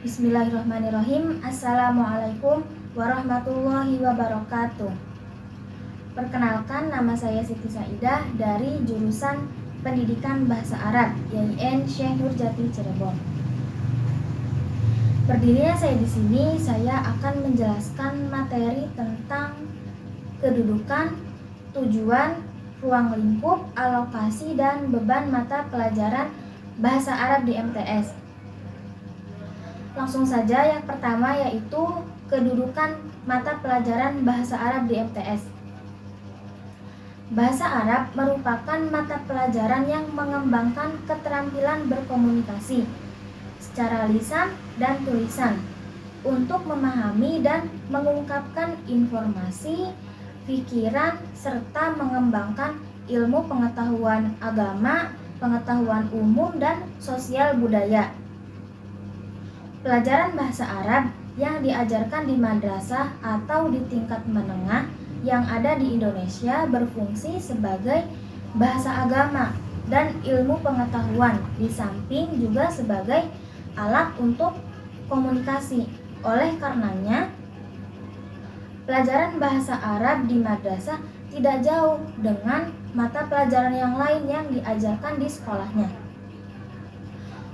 Bismillahirrahmanirrahim. Assalamualaikum warahmatullahi wabarakatuh. Perkenalkan, nama saya Siti Saidah dari jurusan Pendidikan Bahasa Arab YIN Syekh Nurjati Cirebon. Berdirinya saya di sini, saya akan menjelaskan materi tentang kedudukan, tujuan, ruang lingkup, alokasi, dan beban mata pelajaran Bahasa Arab di MTS. Langsung saja, yang pertama yaitu kedudukan mata pelajaran Bahasa Arab di MTS. Bahasa Arab merupakan mata pelajaran yang mengembangkan keterampilan berkomunikasi secara lisan dan tulisan untuk memahami dan mengungkapkan informasi, pikiran, serta mengembangkan ilmu pengetahuan agama, pengetahuan umum, dan sosial budaya. Pelajaran bahasa Arab yang diajarkan di madrasah atau di tingkat menengah yang ada di Indonesia berfungsi sebagai bahasa agama dan ilmu pengetahuan, di samping juga sebagai alat untuk komunikasi. Oleh karenanya, pelajaran bahasa Arab di madrasah tidak jauh dengan mata pelajaran yang lain yang diajarkan di sekolahnya.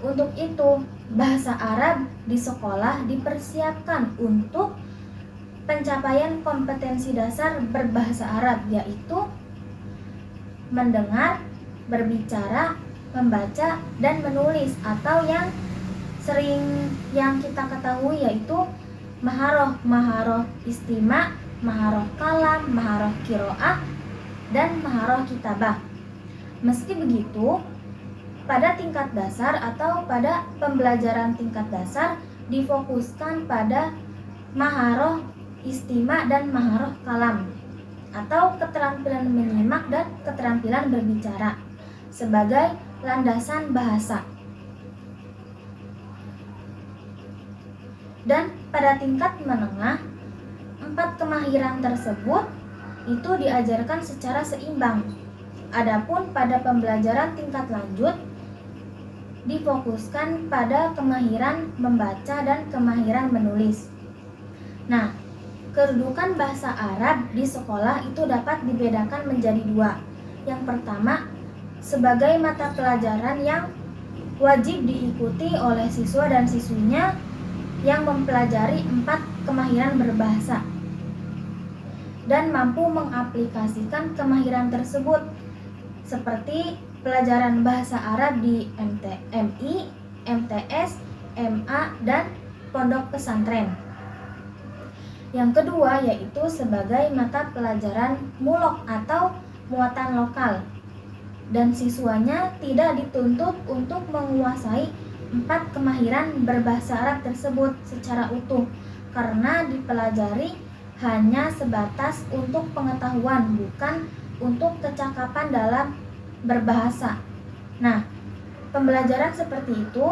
Untuk itu, bahasa Arab di sekolah dipersiapkan untuk pencapaian kompetensi dasar berbahasa Arab, yaitu mendengar, berbicara, membaca, dan menulis, atau yang sering yang kita ketahui yaitu maharoh istima, maharoh kalam, maharoh kiroah, dan maharoh kitabah. Meski begitu, pada tingkat dasar atau pada pembelajaran tingkat dasar difokuskan pada maharoh istima dan maharoh kalam atau keterampilan menyimak dan keterampilan berbicara sebagai landasan bahasa. Dan pada tingkat menengah, 4 kemahiran tersebut itu diajarkan secara seimbang. Adapun pada pembelajaran tingkat lanjut difokuskan pada kemahiran membaca dan kemahiran menulis. Nah, kedudukan bahasa Arab di sekolah itu dapat dibedakan menjadi 2. Yang pertama, sebagai mata pelajaran yang wajib diikuti oleh siswa dan siswinya yang mempelajari 4 kemahiran berbahasa dan mampu mengaplikasikan kemahiran tersebut, seperti pelajaran bahasa Arab di MI, MTS, MA, dan pondok pesantren. Yang kedua yaitu sebagai mata pelajaran mulok atau muatan lokal, dan siswanya tidak dituntut untuk menguasai 4 kemahiran berbahasa Arab tersebut secara utuh, karena dipelajari hanya sebatas untuk pengetahuan, bukan untuk kecakapan dalam berbahasa. Nah, pembelajaran seperti itu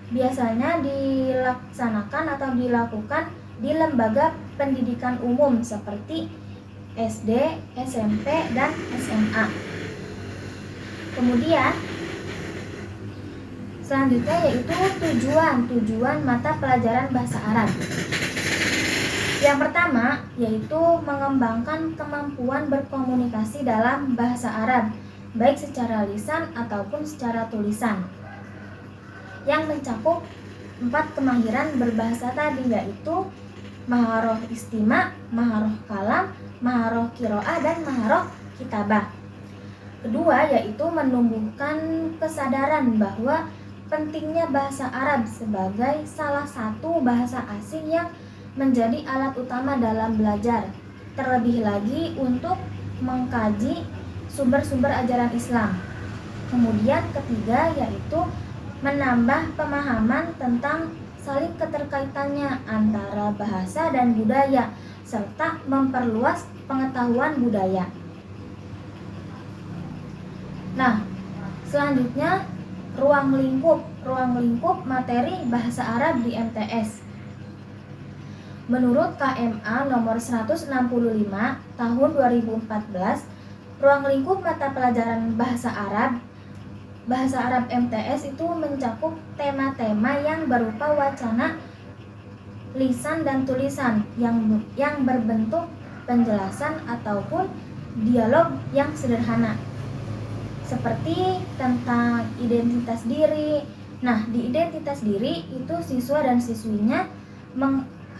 biasanya dilaksanakan atau dilakukan di lembaga pendidikan umum seperti SD, SMP, dan SMA. Kemudian selanjutnya yaitu tujuan mata pelajaran bahasa Arab. Yang pertama yaitu mengembangkan kemampuan berkomunikasi dalam bahasa Arab, baik secara lisan ataupun secara tulisan, yang mencakup 4 kemahiran berbahasa tadi, yaitu maharoh istima, maharoh kalam, maharoh kiroah, dan maharoh kitabah. Kedua yaitu menumbuhkan kesadaran bahwa pentingnya bahasa Arab sebagai salah satu bahasa asing yang menjadi alat utama dalam belajar, terlebih lagi untuk mengkaji sumber-sumber ajaran Islam. Kemudian ketiga yaitu menambah pemahaman tentang saling keterkaitannya antara bahasa dan budaya, serta memperluas pengetahuan budaya. Nah, selanjutnya ruang lingkup materi bahasa Arab di MTS. Menurut KMA nomor 165 tahun 2014, ruang lingkup mata pelajaran bahasa Arab MTS itu mencakup tema-tema yang berupa wacana, lisan dan tulisan yang berbentuk penjelasan ataupun dialog yang sederhana. Seperti tentang identitas diri. Nah, di identitas diri itu siswa dan siswinya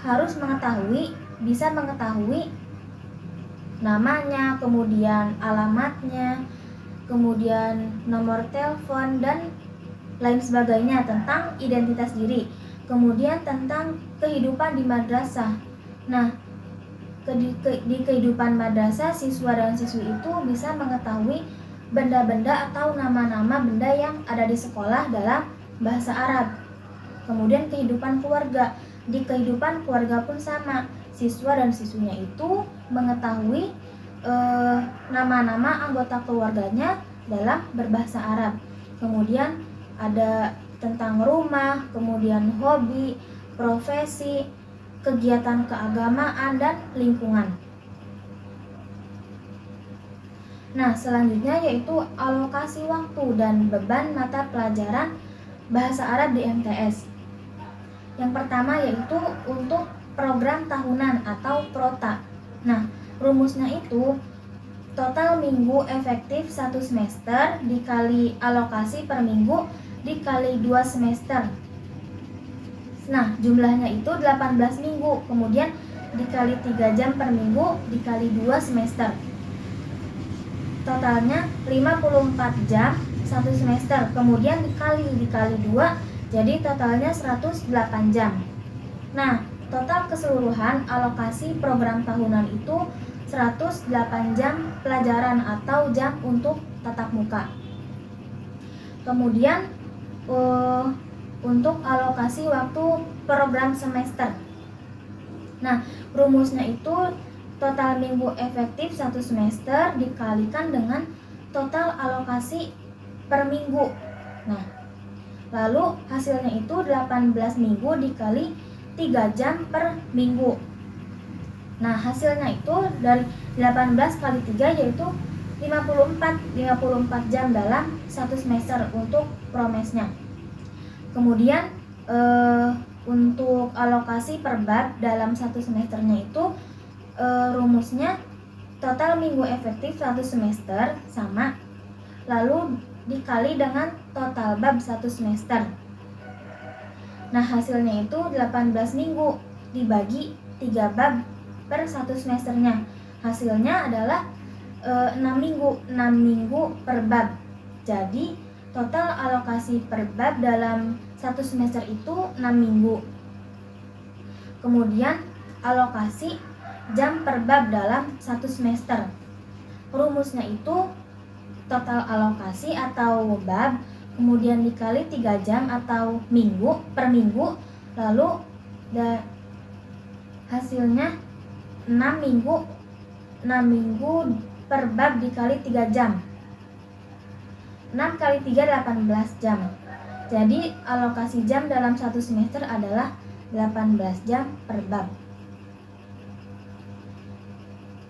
harus bisa mengetahui namanya, kemudian alamatnya, kemudian nomor telepon dan lain sebagainya tentang identitas diri. Kemudian tentang kehidupan di madrasah. Nah, di kehidupan madrasah, siswa dan siswi itu bisa mengetahui benda-benda atau nama-nama benda yang ada di sekolah dalam bahasa Arab. Kemudian kehidupan keluarga. Di kehidupan keluarga pun sama, siswa dan siswinya itu mengetahui nama-nama anggota keluarganya dalam berbahasa Arab. Kemudian ada tentang rumah, kemudian hobi, profesi, kegiatan keagamaan, dan lingkungan. Nah, selanjutnya yaitu alokasi waktu dan beban mata pelajaran bahasa Arab di MTS. Yang pertama yaitu untuk program tahunan atau prota. Nah, rumusnya itu total minggu efektif 1 semester dikali alokasi per minggu dikali 2 semester. Nah, jumlahnya itu 18 minggu, kemudian dikali 3 jam per minggu dikali 2 semester. Totalnya 54 jam 1 semester, kemudian dikali 2, jadi totalnya 108 jam. Nah, total keseluruhan alokasi program tahunan itu 108 jam pelajaran atau jam untuk tatap muka. Kemudian untuk alokasi waktu program semester. Nah, rumusnya itu total minggu efektif 1 semester dikalikan dengan total alokasi per minggu. Nah, lalu hasilnya itu 18 minggu dikali 3 jam per minggu. Nah, hasilnya itu dari 18 kali 3 yaitu 54 jam dalam 1 semester untuk promesnya. Kemudian untuk alokasi per bab dalam 1 semesternya itu rumusnya total minggu efektif 1 semester sama, lalu dikali dengan total bab 1 semester. Nah, hasilnya itu 18 minggu dibagi 3 bab per 1 semesternya. Hasilnya adalah 6 minggu per bab. Jadi total alokasi per bab dalam 1 semester itu 6 minggu. Kemudian alokasi jam per bab dalam 1 semester. Rumusnya itu total alokasi atau bab, kemudian dikali 3 jam atau per minggu, lalu hasilnya 6 minggu per bab dikali 3 jam. 6 kali 3 18 jam. Jadi alokasi jam dalam 1 semester adalah 18 jam per bab.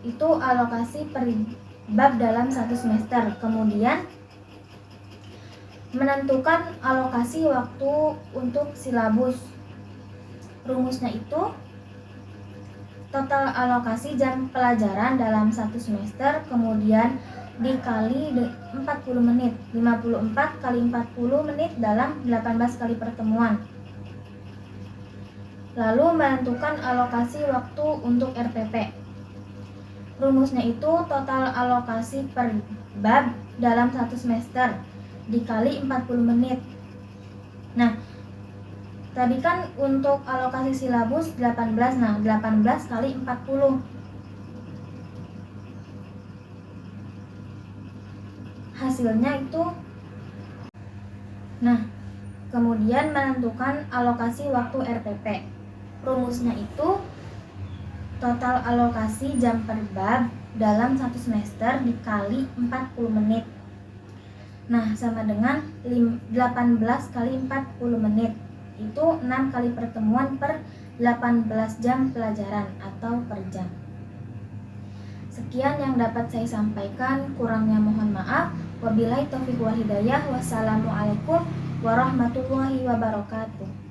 Itu alokasi per bab dalam 1 semester. Kemudian menentukan alokasi waktu untuk silabus. Rumusnya itu total alokasi jam pelajaran dalam 1 semester, kemudian dikali 40 menit. 54 kali 40 menit dalam 18 kali pertemuan. Lalu menentukan alokasi waktu untuk RPP. Rumusnya itu total alokasi per bab dalam 1 semester dikali 40 menit. Nah, tadi kan untuk alokasi silabus 18, nah 18 kali 40. Hasilnya itu, nah Kemudian menentukan alokasi waktu RPP. Rumusnya itu total alokasi jam per bab dalam satu semester dikali 40 menit. Nah, sama dengan 18 kali 40 menit. Itu 6 kali pertemuan per 18 jam pelajaran atau per jam. Sekian yang dapat saya sampaikan, kurangnya mohon maaf. Wabillahi taufiq wal hidayah. Wassalamualaikum warahmatullahi wabarakatuh.